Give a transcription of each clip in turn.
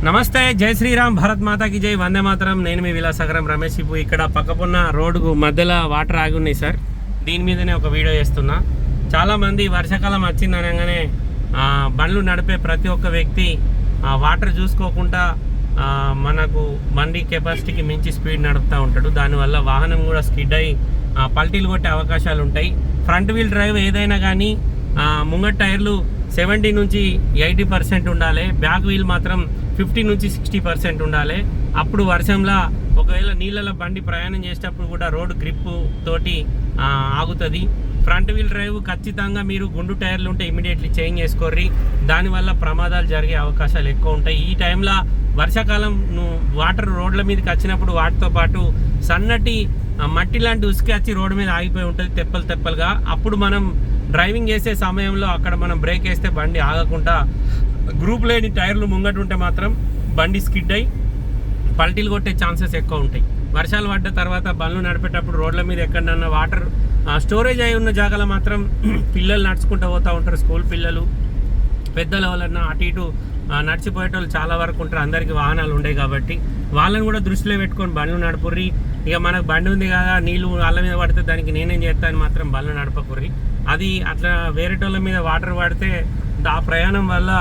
నమస్తే, జై శ్రీరామ్, భారత్ మాతాకి జై, వందే మాతరం. నేను మీ విలాసగరం రమేష్. ఇప్పుడు ఇక్కడ పక్కపున్న రోడ్డుకు మధ్యలో వాటర్ ఆగి ఉన్నాయి సార్. దీని మీదనే ఒక వీడియో చేస్తున్నా. చాలామంది వర్షాకాలం వచ్చింది అనగానే బండ్లు నడిపే ప్రతి ఒక్క వ్యక్తి వాటర్ చూసుకోకుండా మనకు బండి కెపాసిటీకి మించి స్పీడ్ నడుపుతూ ఉంటాడు. దానివల్ల వాహనం కూడా స్కిడ్ అయ్యి పల్టీలు కొట్టే అవకాశాలు ఉంటాయి. ఫ్రంట్ వీల్ డ్రైవ్ ఏదైనా కానీ ముంగట్ టైర్లు 70 నుంచి 80% ఉండాలి. బ్యాక్ వీల్ మాత్రం 50 నుంచి 60% ఉండాలి. అప్పుడు వర్షంలో ఒకవేళ నీళ్ళలో బండి ప్రయాణం చేసేటప్పుడు కూడా రోడ్ గ్రిప్ తోటి ఆగుతుంది. ఫ్రంట్ వీల్ డ్రైవ్ ఖచ్చితంగా మీరు గుండు టైర్లు ఉంటే ఇమీడియట్లీ చేంజ్ చేసుకోర్రి. దానివల్ల ప్రమాదాలు జరిగే అవకాశాలు ఎక్కువ ఉంటాయి. ఈ టైంలో వర్షాకాలం వాటర్ రోడ్ల మీదకి వచ్చినప్పుడు వాటితో పాటు సన్నటి మట్టి లాంటి ఉసుక వచ్చి రోడ్డు మీద ఆగిపోయి ఉంటుంది తెప్పలుగా. అప్పుడు మనం డ్రైవింగ్ చేసే సమయంలో అక్కడ మనం బ్రేక్ వేస్తే బండి ఆగకుండా గ్రూప్ లేని టైర్లు ముంగట ఉంటే మాత్రం బండి స్కిడ్ అయ్యి పల్టీలు కొట్టే ఛాన్సెస్ ఎక్కువ ఉంటాయి. వర్షాలు పడ్డ తర్వాత బండ్లు నడిపేటప్పుడు రోడ్ల మీద ఎక్కడన్నా వాటర్ స్టోరేజ్ అయి ఉన్న జాగాలో మాత్రం పిల్లలు నడుచుకుంటూ పోతూ ఉంటారు. స్కూల్ పిల్లలు, పెద్దల వాళ్ళన్నా అటు ఇటు నడిచిపోయేటోళ్ళు చాలా వరకు ఉంటారు. అందరికీ వాహనాలు ఉండేవి కాబట్టి వాళ్ళని కూడా దృష్టిలో పెట్టుకొని బండ్లు నడుపుర్రి. ఇక మనకు బండి ఉంది కదా, నీళ్ళు వాళ్ళ మీద పడితే దానికి నేనేం చేస్తాను మాత్రం బండ్లు నడపకుర్రి. అది అట్లా వేరేటోళ్ళ మీద వాటర్ పడితే ఆ ప్రయాణం వల్ల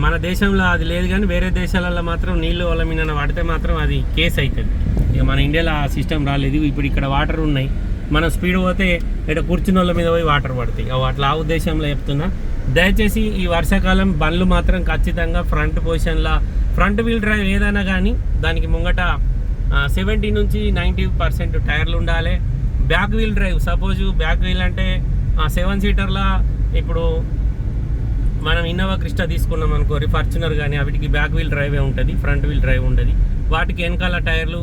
మన దేశంలో అది లేదు, కానీ వేరే దేశాలలో మాత్రం నీళ్ళు వాళ్ళ మీద పడితే మాత్రం అది కేసు అవుతుంది. ఇక మన ఇండియాలో ఆ సిస్టమ్ రాలేదు. ఇప్పుడు ఇక్కడ వాటర్ ఉన్నాయి, మనం స్పీడ్ పోతే ఇక్కడ కూర్చున్న వాళ్ళ మీద పోయి వాటర్ పడతాయి. అట్లా ఆ ఉద్దేశంలో చెప్తున్నా. దయచేసి ఈ వర్షాకాలం బండ్లు మాత్రం ఖచ్చితంగా ఫ్రంట్ పొజిషన్లో ఫ్రంట్ వీల్ డ్రైవ్ ఏదైనా కానీ దానికి ముంగట 70 నుంచి 90% టైర్లు ఉండాలి. Back wheel drive, suppose back wheel అంటే 7 సీటర్ల ఇప్పుడు మనం ఇన్నోవా క్రిస్టా తీసుకున్నాం అనుకోరి, ఫార్చునర్ కానీ వాటికి బ్యాక్ వీల్ డ్రైవే ఉంటుంది, ఫ్రంట్ వీల్ డ్రైవ్ ఉండదు. వాటికి వెనకాల టైర్లు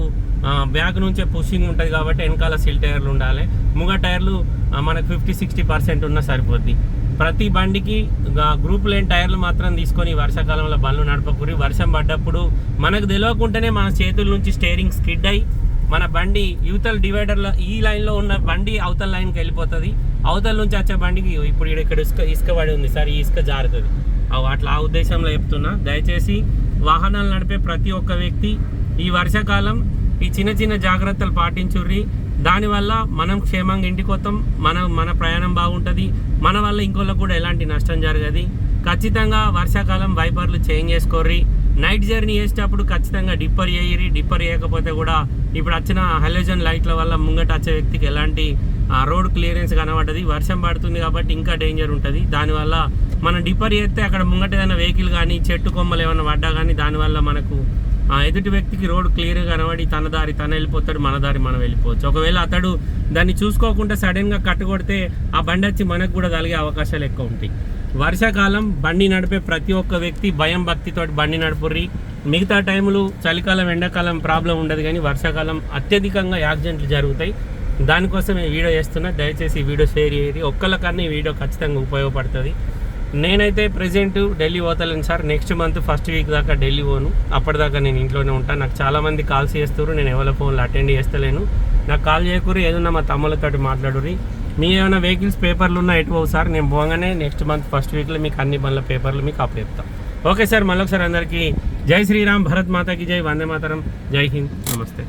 బ్యాక్ నుంచే పుషింగ్ ఉంటుంది కాబట్టి వెనకాల సిల్ టైర్లు ఉండాలి. ముంగ టైర్లు మనకు 50-60% ఉన్నా సరిపోద్ది. ప్రతి బండికి గ్రూప్ లేని టైర్లు మాత్రం తీసుకొని వర్షాకాలంలో బండ్లు నడపకూరి. వర్షం పడ్డప్పుడు మనకు తెలియకుండానే మన చేతుల నుంచి స్టీరింగ్ స్కిడ్ అయ్యి మన బండి యూతల్ డివైడర్లో ఈ లైన్లో ఉన్న బండి అవతల లైన్కి వెళ్ళిపోతుంది. అవతల నుంచి వచ్చే బండికి ఇప్పుడు ఇక్కడ ఇసుక పడి ఉంది సార్, ఈ ఇసుక జారుతుంది. అట్లా ఆ ఉద్దేశంలో చెప్తున్నా. దయచేసి వాహనాలు నడిపే ప్రతి ఒక్క వ్యక్తి ఈ వర్షాకాలం ఈ చిన్న జాగ్రత్తలు పాటించుర్రి. దానివల్ల మనం క్షేమంగా ఇంటికి వస్తాం, మన ప్రయాణం బాగుంటుంది, మన వల్ల ఇంకోళ్ళకు కూడా ఎలాంటి నష్టం జరగదు. ఖచ్చితంగా వర్షాకాలం వైపర్లు చేంజ్ చేసుకోర్రి. నైట్ జర్నీ చేసేటప్పుడు ఖచ్చితంగా డిప్పర్ చేయరి. డిప్పర్ చేయకపోతే కూడా ఇప్పుడు వచ్చిన హలోజన్ లైట్ల వల్ల ముంగట వచ్చే వ్యక్తికి ఎలాంటి రోడ్ క్లియరెన్స్ కనబడ్డది. వర్షం పడుతుంది కాబట్టి ఇంకా డేంజర్ ఉంటుంది. దానివల్ల మనం డిప్పర్ చేస్తే అక్కడ ముంగట ఏదైనా వెహికల్ కానీ చెట్టు కొమ్మలు ఏమైనా పడ్డా కానీ దానివల్ల మనకు ఎదుటి వ్యక్తికి రోడ్ క్లియర్గా కనబడి తన దారి తను వెళ్ళిపోతాడు, మన దారి మనం వెళ్ళిపోవచ్చు. ఒకవేళ అతడు దాన్ని చూసుకోకుండా సడన్గా కట్టుకొడితే ఆ బండి వచ్చి మనకు కూడా తగిలే అవకాశాలు ఎక్కువ ఉంటాయి. వర్షాకాలం బండి నడిపే ప్రతి ఒక్క వ్యక్తి భయం భక్తితో బండి నడుపుర్రి. మిగతా టైములు చలికాలం ఎండాకాలం ప్రాబ్లం ఉండదు, కానీ వర్షాకాలం అత్యధికంగా యాక్సిడెంట్లు జరుగుతాయి. దానికోసం ఈ వీడియో చేస్తున్నా. దయచేసి ఈ వీడియో షేర్ చేయరు. ఒక్కళ్ళకన్నా ఈ వీడియో ఖచ్చితంగా ఉపయోగపడుతుంది. నేనైతే ప్రెజెంట్ ఢిల్లీ పోతలేను sir. Next month first week దాకా ఢిల్లీ పోను. అప్పటిదాకా నేను ఇంట్లోనే ఉంటాను. నాకు చాలామంది కాల్స్ చేస్తారు, నేను ఎవరి ఫోన్లో అటెండ్ చేస్తలేను. నాకు కాల్ చేయకూరి, ఏదన్నా మా తమ్ములతో మాట్లాడురి. మీ ఏమైనా వెహికల్స్ పేపర్లు ఉన్నా ఎటు పోవు సార్. నేను పోగానే నెక్స్ట్ మంత్ ఫస్ట్ వీక్లో మీకు అన్ని బండ్ల పేపర్లు మీకు అప్పచెప్తాను. Okay sir. మళ్ళొకసారి అందరికీ జై శ్రీరామ్, భారత్ మాతాకి జై, వందే మాతరం, జై హింద్, నమస్తే.